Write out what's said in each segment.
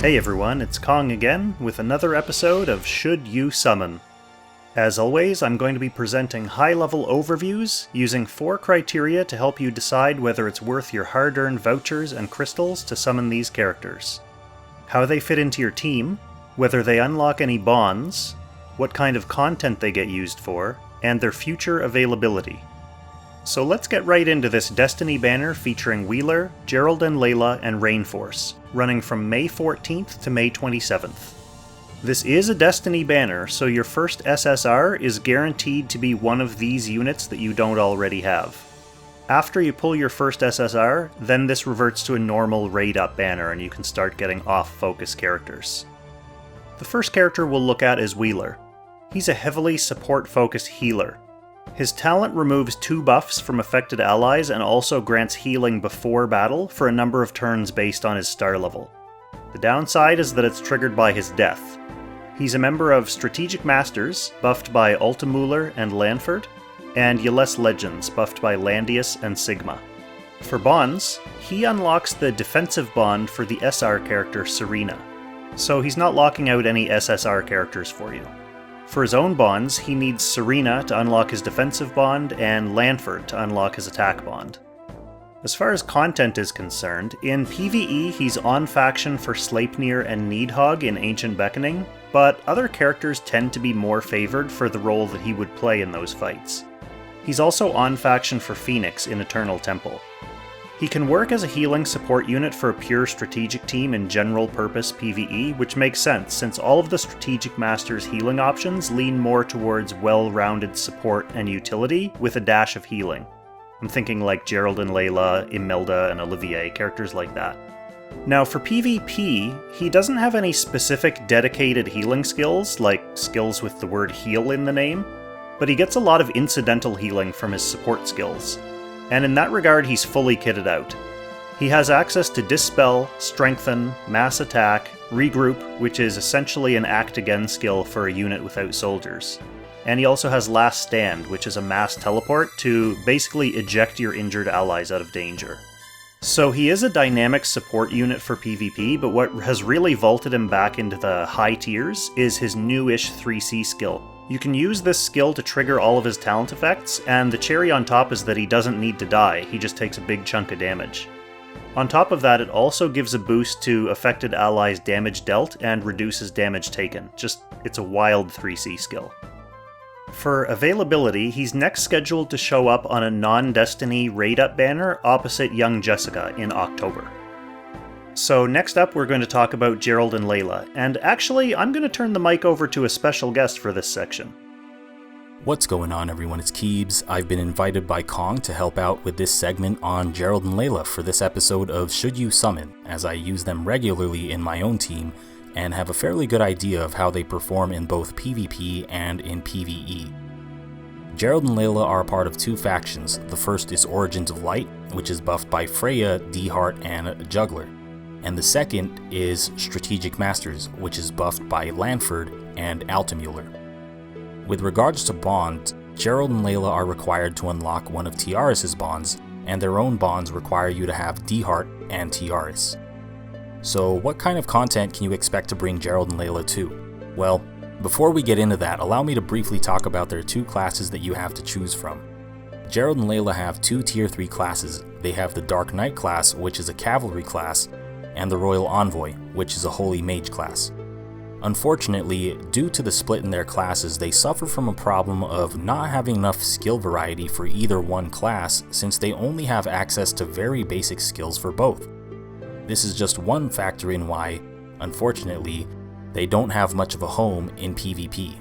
Hey everyone, it's Kong again with another episode of Should You Summon? As always, I'm going to be presenting high-level overviews using 4 criteria to help you decide whether it's worth your hard-earned vouchers and crystals to summon these characters. How they fit into your team, whether they unlock any bonds, what kind of content they get used for, and their future availability. So let's get right into this Destiny banner featuring Wiler, Gerold Layla, and Rainforce, running from May 14th to May 27th. This is a Destiny banner, so your first SSR is guaranteed to be one of these units that you don't already have. After you pull your first SSR, then this reverts to a normal raid-up banner and you can start getting off-focus characters. The first character we'll look at is Wiler. He's a heavily support-focused healer. His talent removes 2 buffs from affected allies and also grants healing before battle for a number of turns based on his star level. The downside is that it's triggered by his death. He's a member of Strategic Masters, buffed by Ultimuller and Lanford, and Yless Legends, buffed by Landius and Sigma. For bonds, he unlocks the defensive bond for the SR character Serena, so he's not locking out any SSR characters for you. For his own bonds, he needs Serena to unlock his defensive bond and Lanford to unlock his attack bond. As far as content is concerned, in PvE he's on faction for Sleipnir and Needhogg in Ancient Beckoning, but other characters tend to be more favored for the role that he would play in those fights. He's also on faction for Phoenix in Eternal Temple. He can work as a healing support unit for a pure strategic team in general purpose PvE, which makes sense since all of the Strategic Masters' healing options lean more towards well-rounded support and utility with a dash of healing. I'm thinking like Gerold and Layla, Imelda, and Olivier, characters like that. Now for PvP, he doesn't have any specific dedicated healing skills, like skills with the word heal in the name, but he gets a lot of incidental healing from his support skills. And in that regard, he's fully kitted out. He has access to Dispel, Strengthen, Mass Attack, Regroup, which is essentially an Act Again skill for a unit without soldiers. And he also has Last Stand, which is a mass teleport to basically eject your injured allies out of danger. So he is a dynamic support unit for PvP, but what has really vaulted him back into the high tiers is his newish 3C skill. You can use this skill to trigger all of his talent effects, and the cherry on top is that he doesn't need to die, he just takes a big chunk of damage. On top of that, it also gives a boost to affected allies' damage dealt and reduces damage taken. It's a wild 3C skill. For availability, he's next scheduled to show up on a non-Destiny raid-up banner opposite Young Jessica in October. So next up we're going to talk about Gerold and Layla, and actually I'm going to turn the mic over to a special guest for this section. What's going on everyone, it's KEEBS. I've been invited by Kong to help out with this segment on Gerold and Layla for this episode of Should You Summon, as I use them regularly in my own team and have a fairly good idea of how they perform in both PvP and in PvE. Gerold and Layla are a part of 2 factions. The first is Origins of Light, which is buffed by Freya, D-Heart, and Juggler. And the second is Strategic Masters, which is buffed by Lanford and Ultimuller. With regards to bonds, Gerold and Layla are required to unlock one of Tiaris' bonds, and their own bonds require you to have D-Heart and Tiaris. So what kind of content can you expect to bring Gerold and Layla to? Well, before we get into that, allow me to briefly talk about their 2 classes that you have to choose from. Gerold and Layla have 2 tier 3 classes. They have the Dark Knight class, which is a cavalry class, and the Royal Envoy, which is a Holy Mage class. Unfortunately, due to the split in their classes, they suffer from a problem of not having enough skill variety for either one class, since they only have access to very basic skills for both. This is just one factor in why, unfortunately, they don't have much of a home in PvP.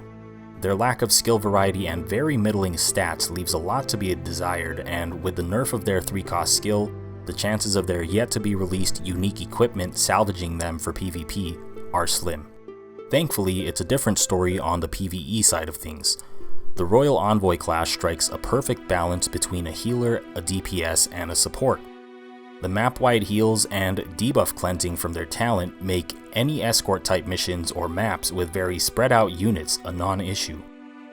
Their lack of skill variety and very middling stats leaves a lot to be desired, and with the nerf of their 3-cost skill, the chances of their yet-to-be-released unique equipment salvaging them for PvP are slim. Thankfully, it's a different story on the PvE side of things. The Royal Envoy class strikes a perfect balance between a healer, a DPS, and a support. The map-wide heals and debuff cleansing from their talent make any escort-type missions or maps with very spread-out units a non-issue.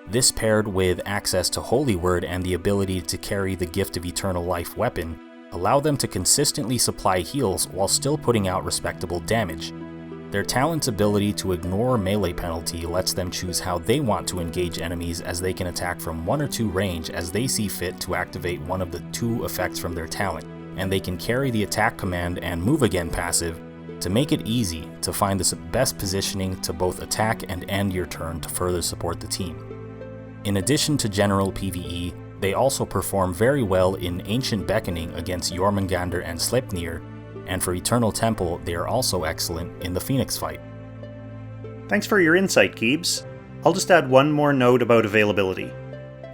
This paired with access to Holy Word and the ability to carry the Gift of Eternal Life weapon allow them to consistently supply heals while still putting out respectable damage. Their talent's ability to ignore melee penalty lets them choose how they want to engage enemies, as they can attack from 1 or 2 range as they see fit to activate one of the 2 effects from their talent, and they can carry the attack command and move again passive to make it easy to find the best positioning to both attack and end your turn to further support the team. In addition to general PvE, they also perform very well in Ancient Beckoning against Jormungandr and Sleipnir, and for Eternal Temple, they are also excellent in the Phoenix fight. Thanks for your insight, KEEBS. I'll just add one more note about availability.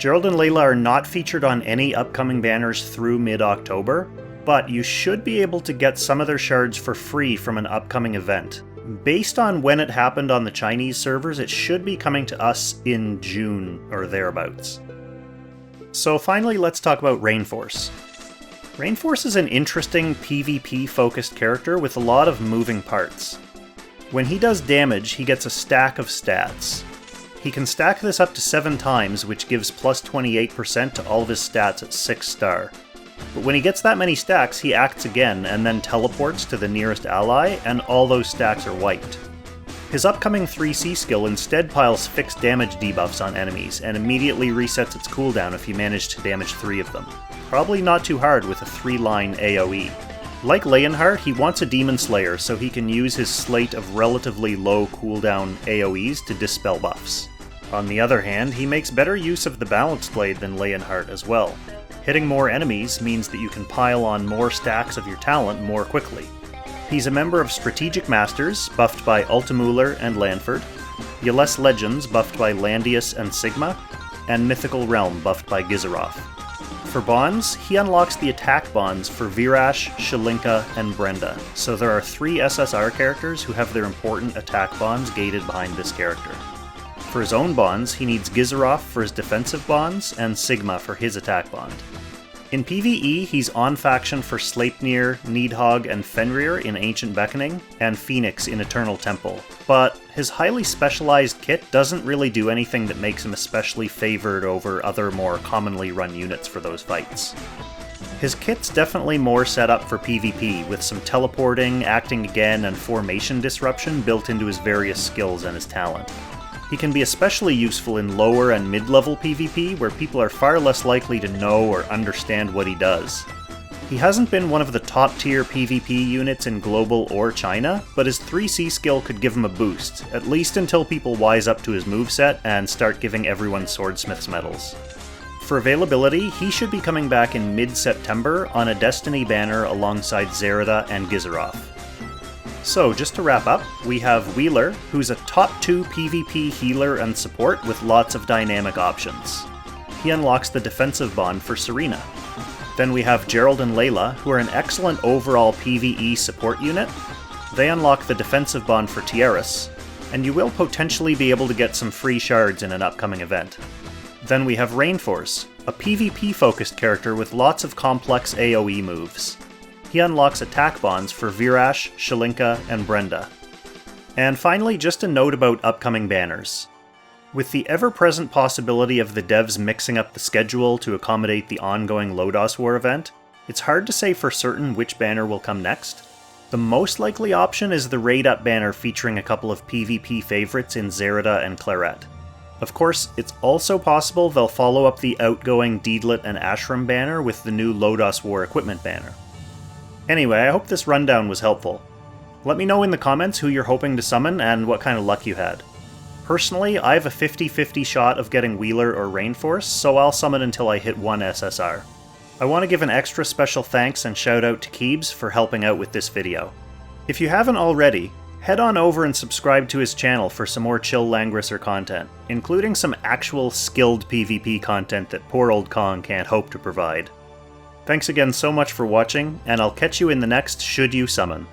Gerold and Layla are not featured on any upcoming banners through mid-October, but you should be able to get some of their shards for free from an upcoming event. Based on when it happened on the Chinese servers, it should be coming to us in June or thereabouts. So finally, let's talk about Rainforce. Rainforce is an interesting PvP-focused character with a lot of moving parts. When he does damage, he gets a stack of stats. He can stack this up to 7 times, which gives plus 28% to all of his stats at 6 star. But when he gets that many stacks, he acts again and then teleports to the nearest ally, and all those stacks are wiped. His upcoming 3C skill instead piles fixed damage debuffs on enemies, and immediately resets its cooldown if you manage to damage 3 of them. Probably not too hard with a 3-line AoE. Like Leonhardt, he wants a Demon Slayer so he can use his slate of relatively low cooldown AoEs to dispel buffs. On the other hand, he makes better use of the Balanced Blade than Leonhardt as well. Hitting more enemies means that you can pile on more stacks of your talent more quickly. He's a member of Strategic Masters, buffed by Ultimuller and Lanford, Yles Legends, buffed by Landius and Sigma, and Mythical Realm, buffed by Gizaroth. For bonds, he unlocks the attack bonds for Virash, Shalinka, and Brenda, so there are 3 SSR characters who have their important attack bonds gated behind this character. For his own bonds, he needs Gizaroth for his defensive bonds, and Sigma for his attack bond. In PvE, he's on faction for Sleipnir, Nidhogg, and Fenrir in Ancient Beckoning, and Phoenix in Eternal Temple, but his highly specialized kit doesn't really do anything that makes him especially favored over other more commonly run units for those fights. His kit's definitely more set up for PvP, with some teleporting, acting again, and formation disruption built into his various skills and his talent. He can be especially useful in lower and mid-level PvP, where people are far less likely to know or understand what he does. He hasn't been one of the top-tier PvP units in Global or China, but his 3C skill could give him a boost, at least until people wise up to his moveset and start giving everyone Swordsmith's medals. For availability, he should be coming back in mid-September on a Destiny banner alongside Zerida and Gizaroth. So, just to wrap up, we have Wiler, who's a top 2 PvP healer and support with lots of dynamic options. He unlocks the defensive bond for Serena. Then we have Gerold and Layla, who are an excellent overall PvE support unit. They unlock the defensive bond for Tieris, and you will potentially be able to get some free shards in an upcoming event. Then we have Rainforce, a PvP-focused character with lots of complex AoE moves. He unlocks attack bonds for Virash, Shalinka, and Brenda. And finally, just a note about upcoming banners. With the ever-present possibility of the devs mixing up the schedule to accommodate the ongoing Lodoss War event, it's hard to say for certain which banner will come next. The most likely option is the Raid Up banner featuring a couple of PvP favorites in Zerida and Claret. Of course, it's also possible they'll follow up the outgoing DEEDLIT and ASHRAM banner with the new Lodoss War equipment banner. Anyway, I hope this rundown was helpful. Let me know in the comments who you're hoping to summon and what kind of luck you had. Personally, I have a 50-50 shot of getting Wiler or Rainforce, so I'll summon until I hit 1 SSR. I want to give an extra special thanks and shout out to KEEBS for helping out with this video. If you haven't already, head on over and subscribe to his channel for some more chill Langrisser content, including some actual skilled PvP content that poor old Kong can't hope to provide. Thanks again so much for watching, and I'll catch you in the next Should You Summon.